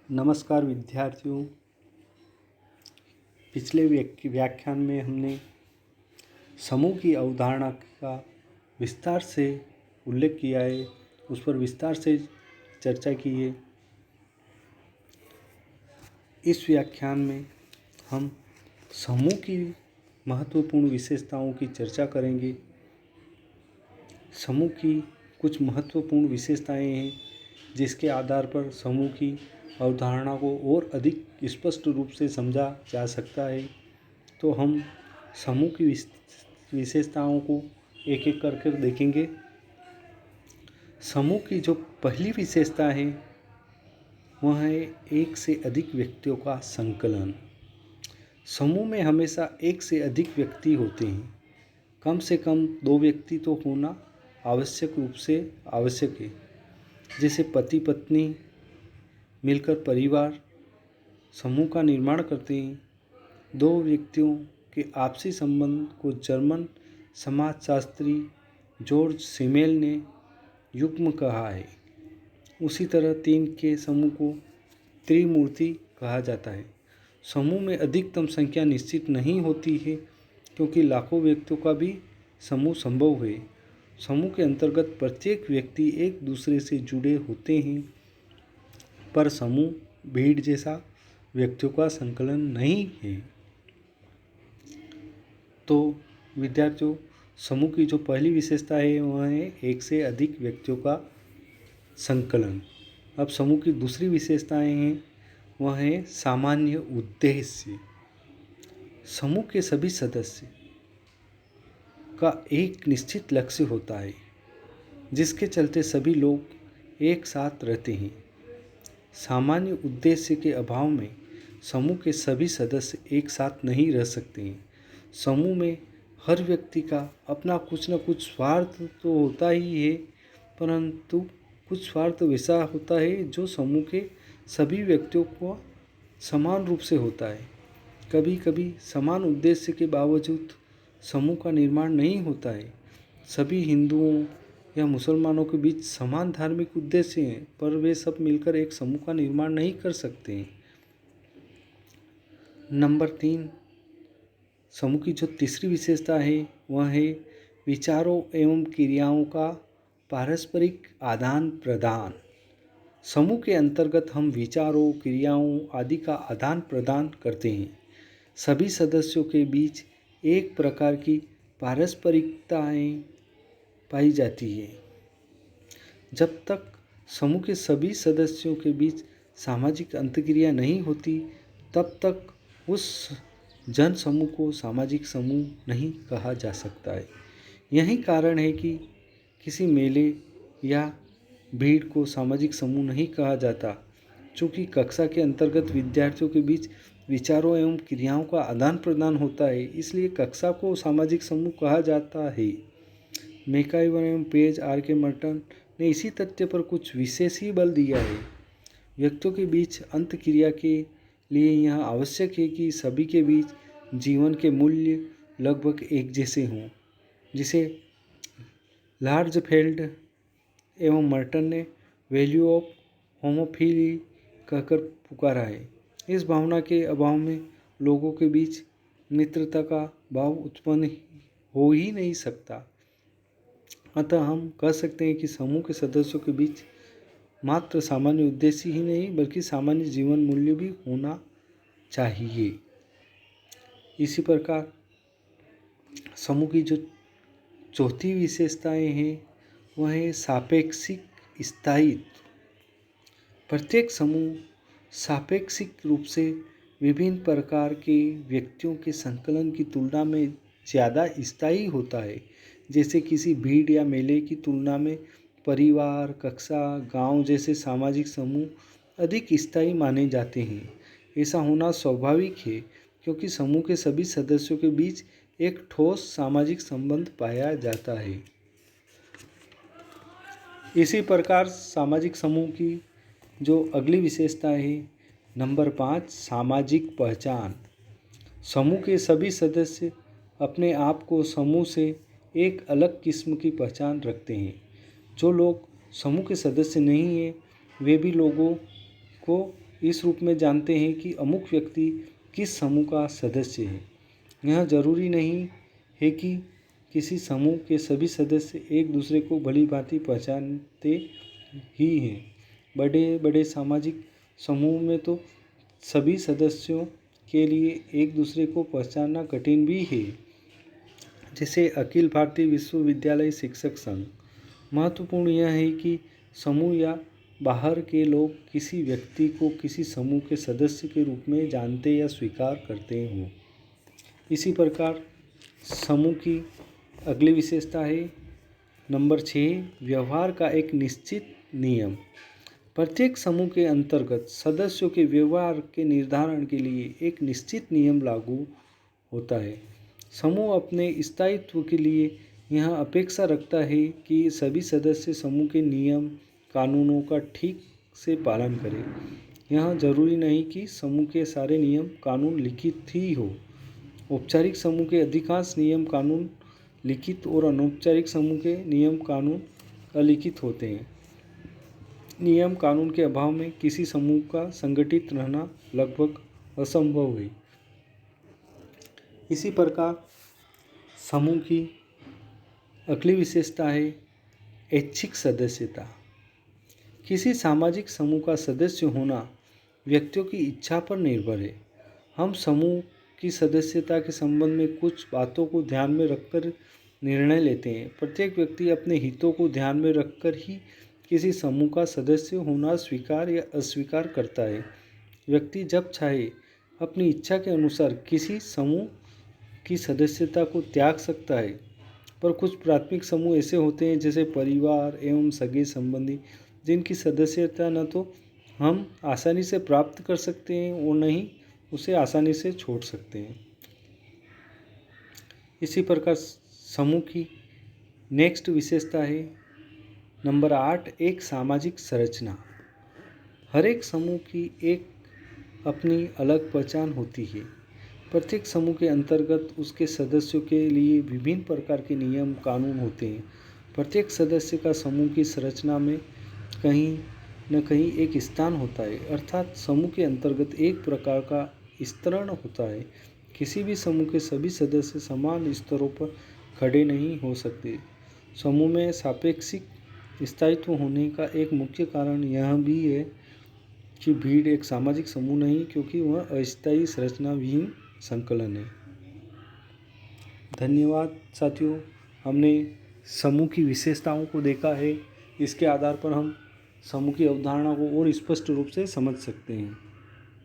नमस्कार विद्यार्थियों। पिछले व्याख्यान में हमने समूह की अवधारणा का विस्तार से उल्लेख किया है, उस पर विस्तार से चर्चा की है। इस व्याख्यान में हम समूह की महत्वपूर्ण विशेषताओं की चर्चा करेंगे। समूह की कुछ महत्वपूर्ण विशेषताएं हैं जिसके आधार पर समूह की अवधारणा को और अधिक स्पष्ट रूप से समझा जा सकता है। तो हम समूह की विशेषताओं को एक एक करके देखेंगे। समूह की जो पहली विशेषता है वह है एक से अधिक व्यक्तियों का संकलन। समूह में हमेशा एक से अधिक व्यक्ति होते हैं। कम से कम 2 व्यक्ति तो होना आवश्यक रूप से आवश्यक है। जैसे पति पत्नी मिलकर परिवार समूह का निर्माण करते हैं। 2 व्यक्तियों के आपसी संबंध को जर्मन समाजशास्त्री जॉर्ज सिमेल ने युग्म कहा है। उसी तरह 3 के समूह को त्रिमूर्ति कहा जाता है। समूह में अधिकतम संख्या निश्चित नहीं होती है क्योंकि लाखों व्यक्तियों का भी समूह संभव है। समूह के अंतर्गत प्रत्येक व्यक्ति एक दूसरे से जुड़े होते हैं, पर समूह भीड़ जैसा व्यक्तियों का संकलन नहीं है। तो विद्यार्थियों, समूह की जो पहली विशेषता है वह है एक से अधिक व्यक्तियों का संकलन। अब समूह की दूसरी विशेषताएं हैं वह है सामान्य उद्देश्य। समूह के सभी सदस्य का एक निश्चित लक्ष्य होता है जिसके चलते सभी लोग एक साथ रहते हैं। सामान्य उद्देश्य के अभाव में समूह के सभी सदस्य एक साथ नहीं रह सकते हैं। समूह में हर व्यक्ति का अपना कुछ न कुछ स्वार्थ तो होता ही है, परंतु कुछ स्वार्थ वैसा होता है जो समूह के सभी व्यक्तियों को समान रूप से होता है। कभी कभी समान उद्देश्य के बावजूद समूह का निर्माण नहीं होता है। सभी हिंदुओं या मुसलमानों के बीच समान धार्मिक उद्देश्य हैं, पर वे सब मिलकर एक समूह का निर्माण नहीं कर सकते हैं। नंबर 3, समूह की जो तीसरी विशेषता है वह है विचारों एवं क्रियाओं का पारस्परिक आदान प्रदान। समूह के अंतर्गत हम विचारों, क्रियाओं आदि का आदान प्रदान करते हैं। सभी सदस्यों के बीच एक प्रकार की पारस्परिकताएं पाई जाती है। जब तक समूह के सभी सदस्यों के बीच सामाजिक अंतर्क्रिया नहीं होती, तब तक उस जन समूह को सामाजिक समूह नहीं कहा जा सकता है। यही कारण है कि किसी मेले या भीड़ को सामाजिक समूह नहीं कहा जाता। चूँकि कक्षा के अंतर्गत विद्यार्थियों के बीच विचारों एवं क्रियाओं का आदान प्रदान होता है, इसलिए कक्षा को सामाजिक समूह कहा जाता है। मैकइवर एवं पेज आर.के. मर्टन ने इसी तथ्य पर कुछ विशेष ही बल दिया है। व्यक्तियों के बीच अंतःक्रिया के लिए यह आवश्यक है कि सभी के बीच जीवन के मूल्य लगभग एक जैसे हों, जिसे लार्जफेल्ड एवं मर्टन ने वैल्यू ऑफ होमोफिली कहकर पुकारा है। इस भावना के अभाव में लोगों के बीच मित्रता का भाव उत्पन्न हो ही नहीं सकता। अतः हम कह सकते हैं कि समूह के सदस्यों के बीच मात्र सामान्य उद्देश्य ही नहीं बल्कि सामान्य जीवन मूल्य भी होना चाहिए। इसी प्रकार समूह की जो चौथी विशेषताएं हैं वह है सापेक्षिक स्थायित्व। प्रत्येक समूह सापेक्षिक रूप से विभिन्न प्रकार के व्यक्तियों के संकलन की तुलना में ज़्यादा स्थायी होता है। जैसे किसी भीड़ या मेले की तुलना में परिवार, कक्षा, गांव जैसे सामाजिक समूह अधिक स्थायी माने जाते हैं। ऐसा होना स्वाभाविक है क्योंकि समूह के सभी सदस्यों के बीच एक ठोस सामाजिक संबंध पाया जाता है। इसी प्रकार सामाजिक समूह की जो अगली विशेषता है नंबर 5, सामाजिक पहचान। समूह के सभी सदस्य अपने आप को समूह से एक अलग किस्म की पहचान रखते हैं। जो लोग समूह के सदस्य नहीं हैं वे भी लोगों को इस रूप में जानते हैं कि अमुक व्यक्ति किस समूह का सदस्य है। यह जरूरी नहीं है कि किसी समूह के सभी सदस्य एक दूसरे को भली भांति पहचानते ही हैं। बड़े बड़े सामाजिक समूह में तो सभी सदस्यों के लिए एक दूसरे को पहचानना कठिन भी है, जैसे अखिल भारतीय विश्वविद्यालय शिक्षक संघ। महत्वपूर्ण यह है कि समूह या बाहर के लोग किसी व्यक्ति को किसी समूह के सदस्य के रूप में जानते या स्वीकार करते हों। इसी प्रकार समूह की अगली विशेषता है नंबर 6, व्यवहार का एक निश्चित नियम। प्रत्येक समूह के अंतर्गत सदस्यों के व्यवहार के निर्धारण के लिए एक निश्चित नियम लागू होता है। समूह अपने स्थायित्व के लिए यह अपेक्षा रखता है कि सभी सदस्य समूह के नियम कानूनों का ठीक से पालन करें। यह जरूरी नहीं कि समूह के सारे नियम कानून लिखित ही हो। औपचारिक समूह के अधिकांश नियम कानून लिखित और अनौपचारिक समूह के नियम कानून अलिखित होते हैं। नियम कानून के अभाव में किसी समूह का संगठित रहना लगभग असंभव है। इसी प्रकार समूह की अगली विशेषता है ऐच्छिक सदस्यता। किसी सामाजिक समूह का सदस्य होना व्यक्तियों की इच्छा पर निर्भर है। हम समूह की सदस्यता के संबंध में कुछ बातों को ध्यान में रखकर निर्णय लेते हैं। प्रत्येक व्यक्ति अपने हितों को ध्यान में रखकर ही किसी समूह का सदस्य होना स्वीकार या अस्वीकार करता है। व्यक्ति जब चाहे अपनी इच्छा के अनुसार किसी समूह की सदस्यता को त्याग सकता है, पर कुछ प्राथमिक समूह ऐसे होते हैं जैसे परिवार एवं सगे संबंधी, जिनकी सदस्यता न तो हम आसानी से प्राप्त कर सकते हैं और न ही उसे आसानी से छोड़ सकते हैं। इसी प्रकार समूह की नेक्स्ट विशेषता है नंबर 8, एक सामाजिक संरचना। हर एक समूह की एक अपनी अलग पहचान होती है। प्रत्येक समूह के अंतर्गत उसके सदस्यों के लिए विभिन्न प्रकार के नियम कानून होते हैं। प्रत्येक सदस्य का समूह की संरचना में कहीं न कहीं एक स्थान होता है, अर्थात समूह के अंतर्गत एक प्रकार का स्तरण होता है। किसी भी समूह के सभी सदस्य समान स्तरों पर खड़े नहीं हो सकते। समूह में सापेक्षिक स्थायित्व होने का एक मुख्य कारण यह भी है कि भीड़ एक सामाजिक समूह नहीं, क्योंकि वह अस्थायी संरचना विहीन संकलन है। धन्यवाद साथियों, हमने समूह की विशेषताओं को देखा है। इसके आधार पर हम समूह की अवधारणा को और स्पष्ट रूप से समझ सकते हैं।